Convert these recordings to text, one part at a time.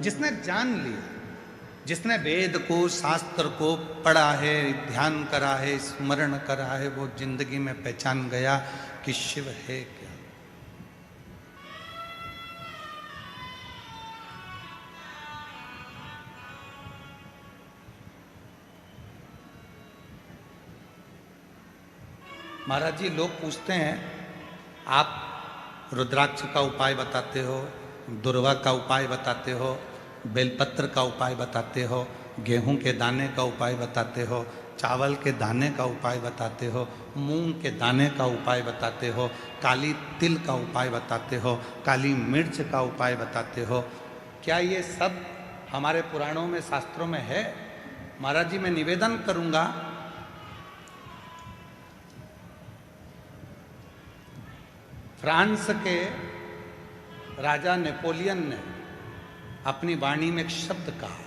जिसने जान लिया, जिसने वेद को शास्त्र को पढ़ा है, ध्यान करा है, स्मरण करा है, वो जिंदगी में पहचान गया कि शिव है क्या। महाराज जी, लोग पूछते हैं आप रुद्राक्ष का उपाय बताते हो, दुर्वा का उपाय बताते हो, बेलपत्र का उपाय बताते हो, गेहूं के दाने का उपाय बताते हो, चावल के दाने का उपाय बताते हो, मूंग के दाने का उपाय बताते हो, काली तिल का उपाय बताते हो, काली मिर्च का उपाय बताते हो। क्या ये सब हमारे पुराणों में, शास्त्रों में है? महाराज जी, मैं निवेदन करूंगा, फ्रांस के राजा नेपोलियन ने अपनी वाणी में एक शब्द कहा।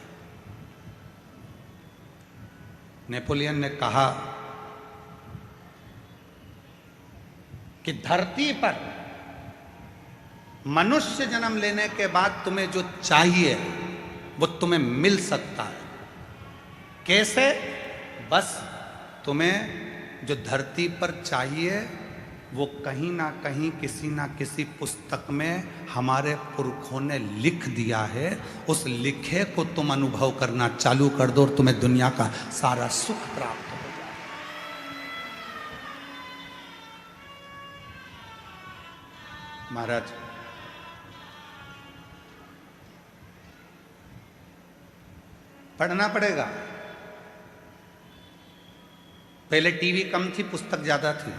नेपोलियन ने कहा कि धरती पर मनुष्य जन्म लेने के बाद तुम्हें जो चाहिए वो तुम्हें मिल सकता है। कैसे? बस तुम्हें जो धरती पर चाहिए वो कहीं ना कहीं, किसी ना किसी पुस्तक में हमारे पुरखों ने लिख दिया है। उस लिखे को तुम अनुभव करना चालू कर दो और तुम्हें दुनिया का सारा सुख प्राप्त हो जाए। महाराज, पढ़ना पड़ेगा। पहले टीवी कम थी, पुस्तक ज्यादा थी।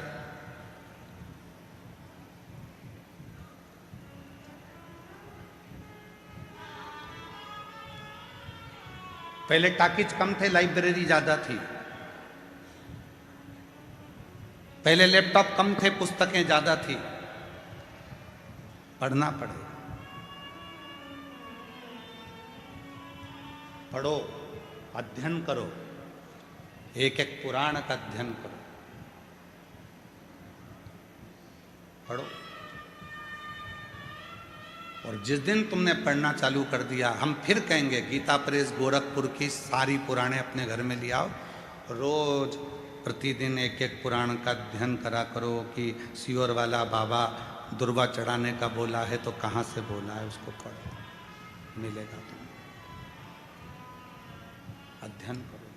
पहले टाकिज कम थे, लाइब्रेरी ज्यादा थी। पहले लैपटॉप कम थे, पुस्तकें ज्यादा थी। पढ़ना पड़ेगा। पढ़ो, अध्ययन करो, एक एक पुराण का अध्ययन करो, पढ़ो। और जिस दिन तुमने पढ़ना चालू कर दिया, हम फिर कहेंगे गीता प्रेस गोरखपुर की सारी पुराणे अपने घर में ले आओ, रोज प्रतिदिन एक एक पुराण का अध्ययन करा करो कि सियोर वाला बाबा दुर्वा चढ़ाने का बोला है तो कहाँ से बोला है, उसको पढ़ो, मिलेगा तुम्हें। अध्ययन करो,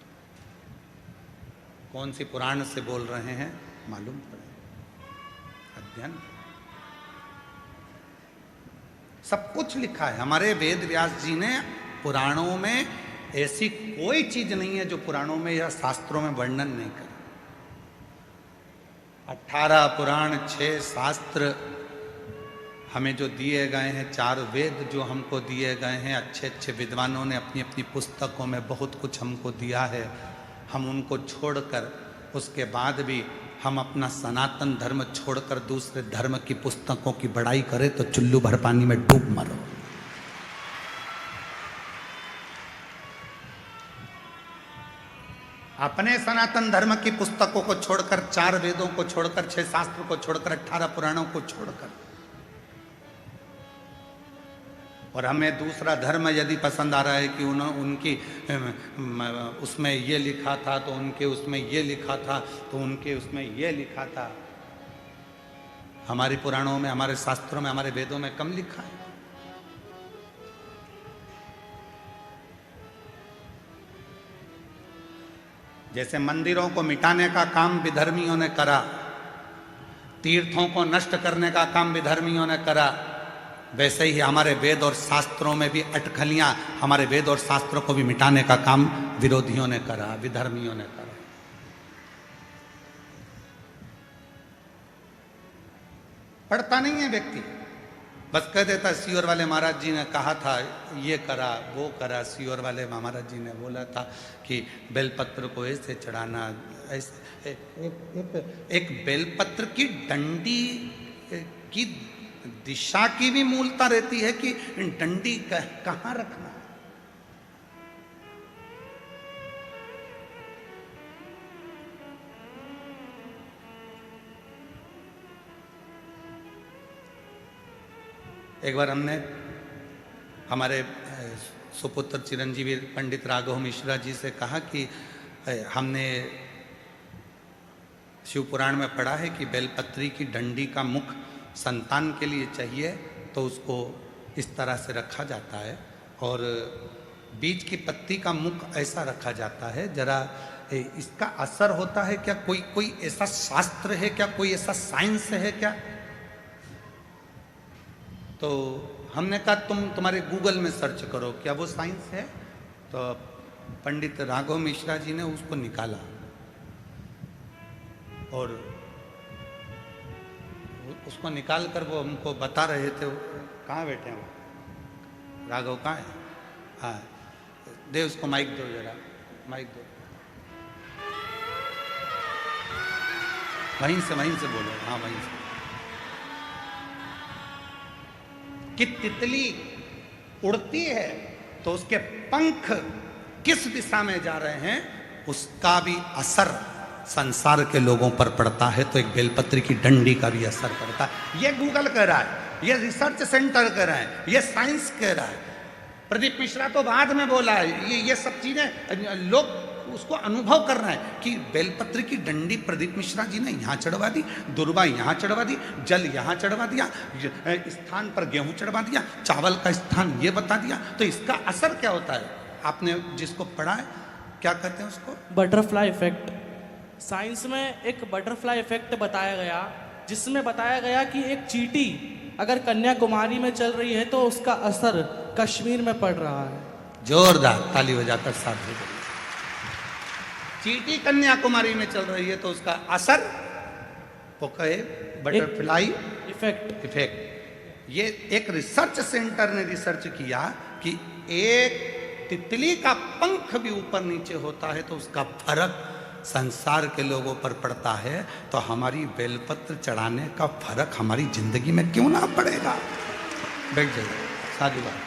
कौन सी पुराण से बोल रहे हैं मालूम पड़ेगा। अध्ययन करो। सब कुछ लिखा है हमारे वेद व्यास जी ने पुराणों में। ऐसी कोई चीज नहीं है जो पुराणों में या शास्त्रों में वर्णन नहीं करे। 18 पुराण, 6 शास्त्र हमें जो दिए गए हैं, 4 वेद जो हमको दिए गए हैं, अच्छे अच्छे विद्वानों ने अपनी अपनी पुस्तकों में बहुत कुछ हमको दिया है। हम उनको छोड़कर, उसके बाद भी हम अपना सनातन धर्म छोड़कर दूसरे धर्म की पुस्तकों की बड़ाई करें तो चुल्लू भर पानी में डूब मरो। अपने सनातन धर्म की पुस्तकों को छोड़कर, 4 वेदों को छोड़कर, 6 शास्त्र को छोड़कर, 18 पुराणों को छोड़कर, और हमें दूसरा धर्म यदि पसंद आ रहा है कि उनकी उसमें ये लिखा था तो उनके उसमें ये लिखा था तो उनके उसमें ये लिखा था। हमारे पुराणों में, हमारे शास्त्रों में, हमारे वेदों में कम लिखा है। जैसे मंदिरों को मिटाने का काम विधर्मियों ने करा, तीर्थों को नष्ट करने का काम विधर्मियों ने करा, वैसे ही हमारे वेद और शास्त्रों में भी अटकलियां, हमारे वेद और शास्त्रों को भी मिटाने का काम विरोधियों ने करा, विधर्मियों ने करा। पढ़ता नहीं है व्यक्ति, बस कह देता सियोर वाले महाराज जी ने कहा था, ये करा वो करा। सियोर वाले महाराज जी ने बोला था कि बेलपत्र को ऐसे चढ़ाना, ऐसे। एक बेलपत्र की डंडी की दिशा की भी मूलता रहती है कि डंडी कहां रखना है। एक बार हमने हमारे सुपुत्र चिरंजीवी पंडित राघव मिश्रा जी से कहा कि हमने शिव पुराण में पढ़ा है कि बेलपत्री की डंडी का मुख संतान के लिए चाहिए, तो उसको इस तरह से रखा जाता है, और बीज की पत्ती का मुख ऐसा रखा जाता है। जरा इसका असर होता है क्या? कोई ऐसा शास्त्र है क्या? कोई ऐसा साइंस है क्या? तो हमने कहा तुम्हारे गूगल में सर्च करो, क्या वो साइंस है? तो पंडित राघव मिश्रा जी ने उसको निकाला और उसको निकाल कर वो हमको बता रहे थे। कहाँ बैठे हैं वो? राघव कहाँ है? हाँ, दे उसको माइक दो, जरा माइक दो। वहीं से बोलो। हाँ, वहीं से। कि तितली उड़ती है तो उसके पंख किस दिशा में जा रहे हैं, उसका भी असर संसार के लोगों पर पड़ता है, तो एक बेलपत्री की डंडी का भी असर पड़ता है। ये गूगल कह रहा है, ये रिसर्च सेंटर कह रहा है, ये साइंस कह रहा है। प्रदीप मिश्रा तो बाद में बोला है। ये सब चीजें लोग उसको अनुभव कर रहे हैं कि बेलपत्र की डंडी प्रदीप मिश्रा जी ने यहाँ चढ़वा दी, दुर्वा यहाँ चढ़वा दी, जल यहाँ चढ़वा दिया, स्थान पर गेहूं चढ़वा दिया, चावल का स्थान ये बता दिया, तो इसका असर क्या होता है? आपने जिसको पढ़ा है, क्या कहते हैं उसको? Butterfly effect. साइंस में एक बटरफ्लाई इफेक्ट बताया गया, जिसमें बताया गया कि एक चींटी अगर कन्याकुमारी में चल रही है तो उसका असर कश्मीर में पड़ रहा है। जोरदार ताली बजाकर साथ दे। चींटी कन्याकुमारी में चल रही है तो उसका असर वो कहे बटरफ्लाई इफेक्ट। ये एक रिसर्च सेंटर ने रिसर्च किया कि एक तितली का पंख भी ऊपर नीचे होता है तो उसका फर्क संसार के लोगों पर पड़ता है, तो हमारी बेलपत्र चढ़ाने का फर्क हमारी जिंदगी में क्यों ना पड़ेगा? बैठ जाइए, साधु बात।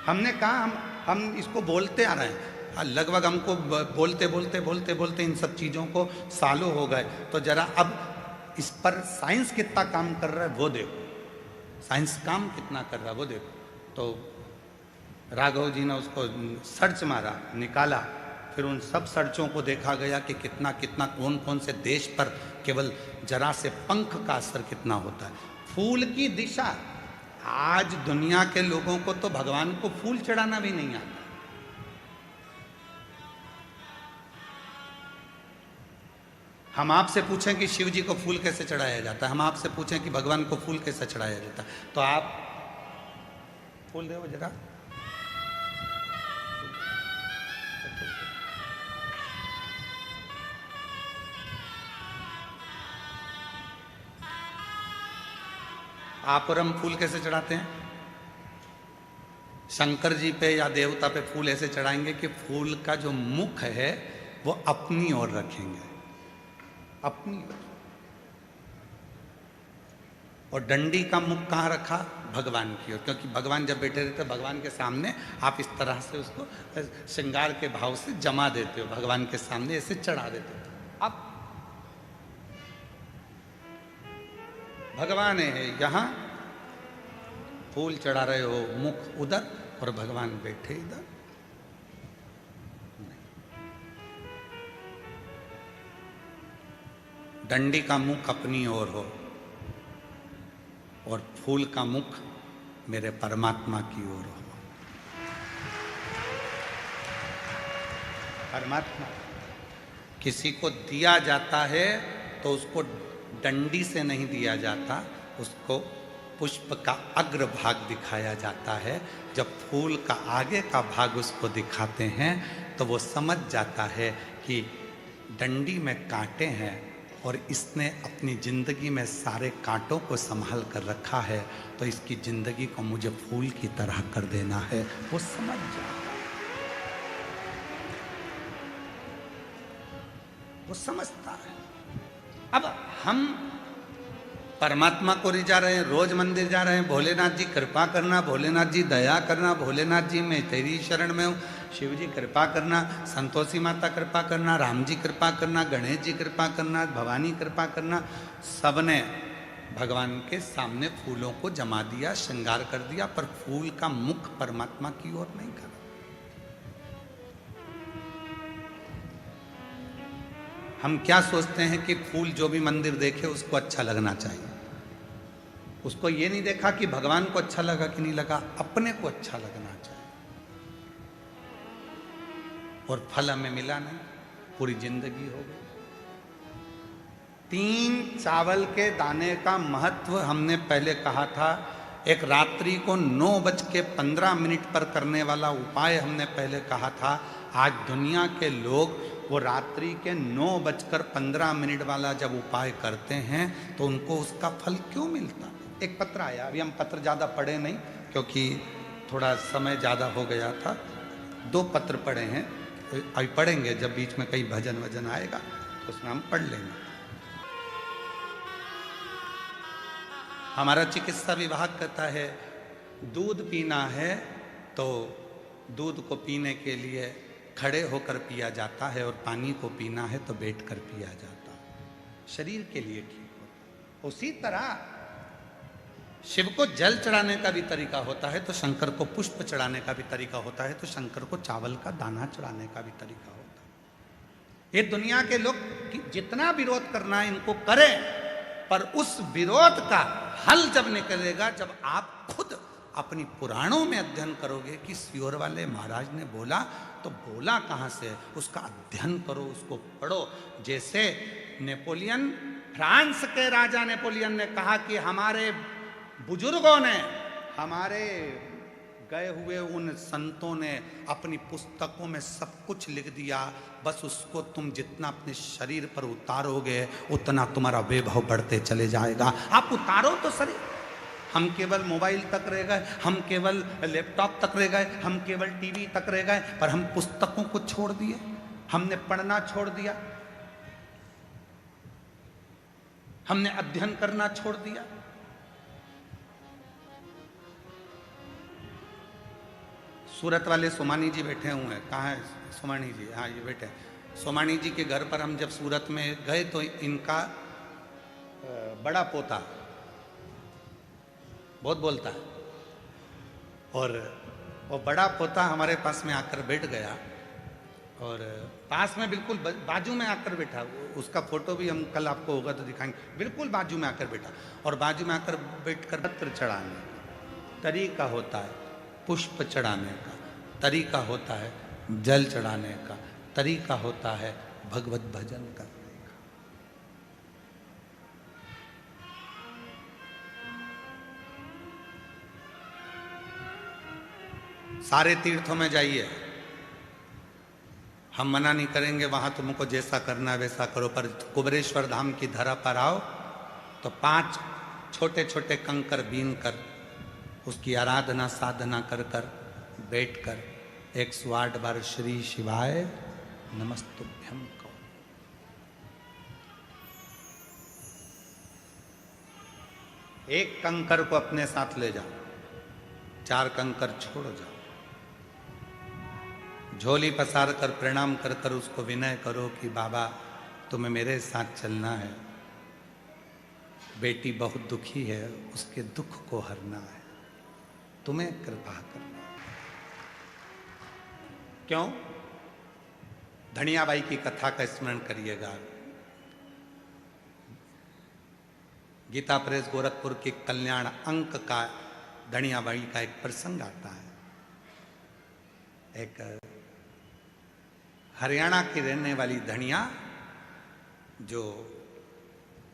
हमने कहा हम इसको बोलते आ रहे हैं, लगभग हमको बोलते इन सब चीज़ों को सालों हो गए। तो जरा अब इस पर साइंस कितना काम कर रहा है वो देखो, साइंस काम कितना कर रहा है वो देखो। तो राघव जी ने उसको सर्च मारा, निकाला, फिर उन सब सर्चों को देखा गया कि कितना कितना कौन कौन से देश पर केवल जरा से पंख का असर कितना होता है। फूल की दिशा, आज दुनिया के लोगों को तो भगवान को फूल चढ़ाना भी नहीं आता। हम आपसे पूछें कि शिव जी को फूल कैसे चढ़ाया जाता है, हम आपसे पूछें कि भगवान को फूल कैसे चढ़ाया जाता है, तो आप फूल दो जरा। आप और हम फूल कैसे चढ़ाते हैं? शंकर जी पे या देवता पे फूल ऐसे चढ़ाएंगे कि फूल का जो मुख है वो अपनी ओर रखेंगे, अपनी ओर। और डंडी का मुख कहाँ रखा? भगवान की ओर, क्योंकि भगवान जब बैठे रहते भगवान के सामने आप इस तरह से उसको श्रृंगार के भाव से जमा देते हो, भगवान के सामने ऐसे चढ़ा देते हो। अब भगवान है यहाँ, फूल चढ़ा रहे हो, मुख उधर और भगवान बैठे इधर। डंडी का मुख अपनी ओर हो और फूल का मुख मेरे परमात्मा की ओर हो। परमात्मा किसी को दिया जाता है तो उसको डंडी से नहीं दिया जाता, उसको पुष्प का अग्र भाग दिखाया जाता है। जब फूल का आगे का भाग उसको दिखाते हैं तो वो समझ जाता है कि डंडी में कांटे हैं और इसने अपनी जिंदगी में सारे कांटों को संभाल कर रखा है, तो इसकी जिंदगी को मुझे फूल की तरह कर देना है। वो समझ जाता है, वो समझता है। अब हम परमात्मा को रिझा रहे हैं, रोज मंदिर जा रहे हैं, भोलेनाथ जी कृपा करना, भोलेनाथ जी दया करना, भोलेनाथ जी मैं तेरी शरण में हूँ, शिव जी कृपा करना, संतोषी माता कृपा करना, राम जी कृपा करना, गणेश जी कृपा करना, भवानी कृपा करना। सबने भगवान के सामने फूलों को जमा दिया, श्रृंगार कर दिया, पर फूल का मुख परमात्मा की ओर नहीं करा। हम क्या सोचते हैं कि फूल जो भी मंदिर देखे उसको अच्छा लगना चाहिए। उसको ये नहीं देखा कि भगवान को अच्छा लगा कि नहीं लगा, अपने को अच्छा लगना चाहिए। और फल हमें मिला नहीं, पूरी जिंदगी हो गई। 3 चावल के दाने का महत्व हमने पहले कहा था। एक रात्रि को 9:15 पर करने वाला उपाय हमने पहले कहा था। आज दुनिया के लोग वो रात्रि के 9:15 वाला जब उपाय करते हैं तो उनको उसका फल क्यों मिलता? एक पत्र आया, अभी हम पत्र ज़्यादा पढ़े नहीं क्योंकि थोड़ा समय ज़्यादा हो गया था। 2 पत्र पढ़े हैं, अभी पढ़ेंगे जब बीच में कहीं भजन वजन आएगा तो उसमें हम पढ़ लेंगे। हमारा चिकित्सा विभाग कहता है दूध पीना है तो दूध को पीने के लिए खड़े होकर पिया जाता है और पानी को पीना है तो बैठकर पिया जाता है, शरीर के लिए ठीक होता है। उसी तरह शिव को जल चढ़ाने का भी तरीका होता है तो शंकर को पुष्प चढ़ाने का भी तरीका होता है, तो शंकर को चावल का दाना चढ़ाने का भी तरीका होता है। ये दुनिया के लोग जितना विरोध करना है इनको करें, पर उस विरोध का हल जब निकलेगा जब आप खुद अपनी पुराणों में अध्ययन करोगे कि सियोर वाले महाराज ने बोला तो बोला कहाँ से, उसका अध्ययन करो, उसको पढ़ो। जैसे नेपोलियन, फ्रांस के राजा नेपोलियन ने कहा कि हमारे बुजुर्गों ने, हमारे गए हुए उन संतों ने अपनी पुस्तकों में सब कुछ लिख दिया, बस उसको तुम जितना अपने शरीर पर उतारोगे उतना तुम्हारा वैभव बढ़ते चले जाएगा। आप उतारो तो शरीर। हम केवल मोबाइल तक रह गए, हम केवल लैपटॉप तक रह गए, हम केवल टीवी तक रह गए, पर हम पुस्तकों को छोड़ दिए, हमने पढ़ना छोड़ दिया, हमने अध्ययन करना छोड़ दिया। सूरत वाले सोमानी जी बैठे हुए हैं, कहाँ है सोमानी जी? हाँ ये बैठे। सोमानी जी के घर पर हम जब सूरत में गए तो इनका बड़ा पोता बहुत बोलता है और वो बड़ा पोता हमारे पास में आकर बैठ गया और पास में बिल्कुल बाजू में आकर बैठा। उसका फोटो भी हम कल आपको होगा तो दिखाएंगे। बिल्कुल बाजू में आकर बैठा और बाजू में आकर बैठकर पत्र चढ़ाने का तरीका होता है, पुष्प चढ़ाने का तरीका होता है, जल चढ़ाने का तरीका होता है, भगवत भजन करने का। सारे तीर्थों में जाइए, हम मना नहीं करेंगे, वहां तुमको जैसा करना है वैसा करो, पर कुबेरेश्वर धाम की धरा पर आओ तो 5 छोटे छोटे कंकर बीन कर उसकी आराधना साधना कर कर बैठ कर 108 बार श्री शिवाय नमस्तुभ्यम कहो। एक कंकर को अपने साथ ले जाओ, 4 कंकर छोड़ जाओ, झोली पसार कर प्रणाम कर कर उसको विनय करो कि बाबा तुम्हें मेरे साथ चलना है, बेटी बहुत दुखी है, उसके दुख को हरना है, तुम्हें कृपा करना। क्यों? धनियाबाई की कथा का स्मरण करिएगा। गीता प्रेस गोरखपुर के कल्याण अंक का धनियाबाई का एक प्रसंग आता है। एक हरियाणा की रहने वाली धनिया जो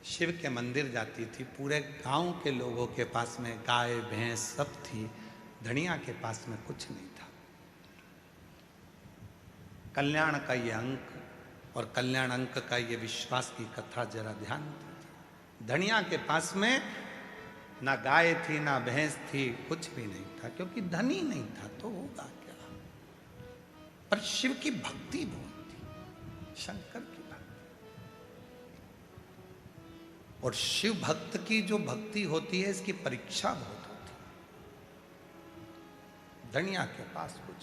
शिव के मंदिर जाती थी, पूरे गांव के लोगों के पास में गाय भैंस सब थी, धनिया के पास में कुछ नहीं था। कल्याण का ये अंक और कल्याण अंक का ये विश्वास की कथा जरा ध्यान दीजिए। धनिया के पास में ना गाय थी ना भैंस थी, कुछ भी नहीं था, क्योंकि धनी नहीं था तो होगा क्या। पर शिव की भक्ति बहुत थी, शंकर की भक्ति। और शिव भक्त की जो भक्ति होती है इसकी परीक्षा बहुत होती है। धनिया के पास कुछ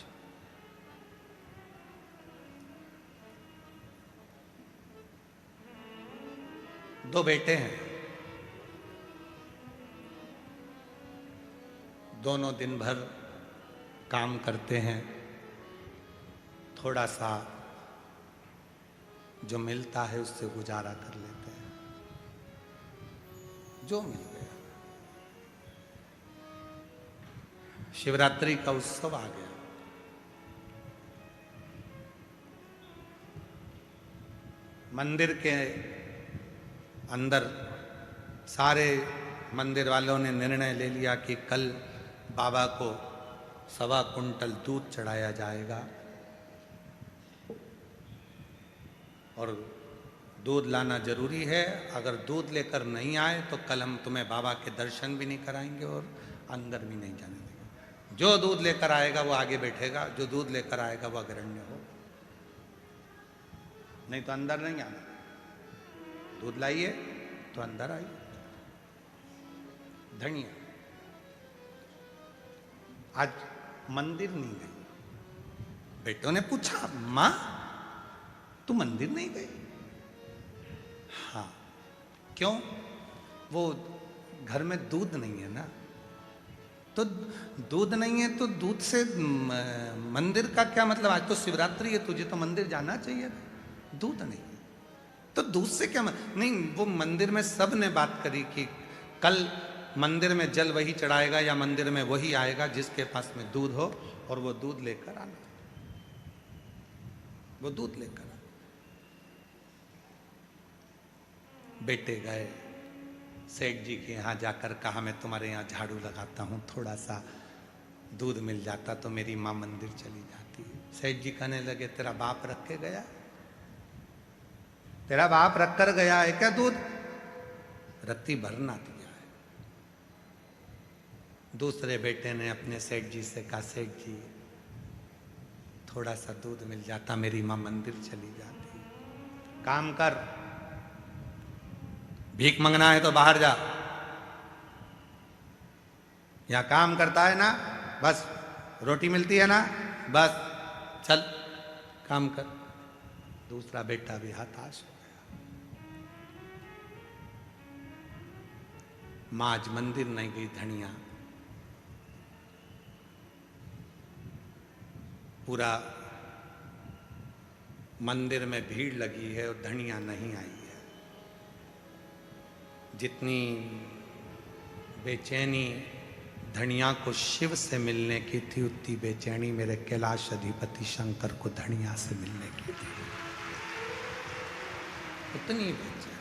2 बेटे हैं, दोनों दिन भर काम करते हैं, थोड़ा सा जो मिलता है उससे गुजारा कर लेते हैं, जो मिल गया। शिवरात्रि का उत्सव आ गया। मंदिर के अंदर सारे मंदिर वालों ने निर्णय ले लिया कि कल बाबा को 1.25 कुंटल दूध चढ़ाया जाएगा और दूध लाना जरूरी है। अगर दूध लेकर नहीं आए तो कल हम तुम्हें बाबा के दर्शन भी नहीं कराएंगे और अंदर भी नहीं जाने देंगे। जो दूध लेकर आएगा वो आगे बैठेगा, जो दूध लेकर आएगा वो अग्रण्य हो, नहीं तो अंदर नहीं आना। दूध लाइए तो अंदर आइए। धनिया आज मंदिर नहीं गई। बेटों ने पूछा, मां तू मंदिर नहीं गई? हाँ। क्यों? वो घर में दूध नहीं है ना। तो दूध नहीं है तो दूध से मंदिर का क्या मतलब? आज तो शिवरात्रि है, तुझे तो मंदिर जाना चाहिए। दूध नहीं तो दूध से क्या नहीं। वो मंदिर में सब ने बात करी कि कल मंदिर में जल वही चढ़ाएगा या मंदिर में वही आएगा जिसके पास में दूध हो, और वो दूध लेकर आना। वो दूध लेकर आना। बेटे गए सेठ जी के यहाँ, जाकर कहा मैं तुम्हारे यहाँ झाड़ू लगाता हूँ, थोड़ा सा दूध मिल जाता तो मेरी माँ मंदिर चली जाती। सेठ जी कहने लगे, तेरा बाप रख के गया? तेरा बाप रख कर गया है क्या दूध? रत्ती भरना दिया है। दूसरे बेटे ने अपने सेठ जी से कहा, सेठ जी थोड़ा सा दूध मिल जाता, मेरी माँ मंदिर चली जाती। काम कर, भीख मंगना है तो बाहर जा। यहां काम करता है ना, बस रोटी मिलती है ना, बस चल काम कर। दूसरा बेटा भी हताश हो गया। मां आज मंदिर नहीं गई। धनिया पूरा मंदिर में भीड़ लगी है और धनिया नहीं आई है। जितनी बेचैनी धनिया को शिव से मिलने की थी, उतनी बेचैनी मेरे कैलाश अधिपति शंकर को धनिया से मिलने की थी। उतनी बेचैनी।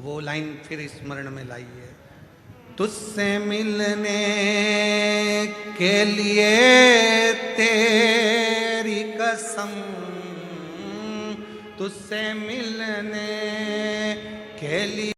वो लाइन फिर स्मरण में लाई है, तुझसे मिलने के लिए तेरी कसम, तुझसे मिलने के लिए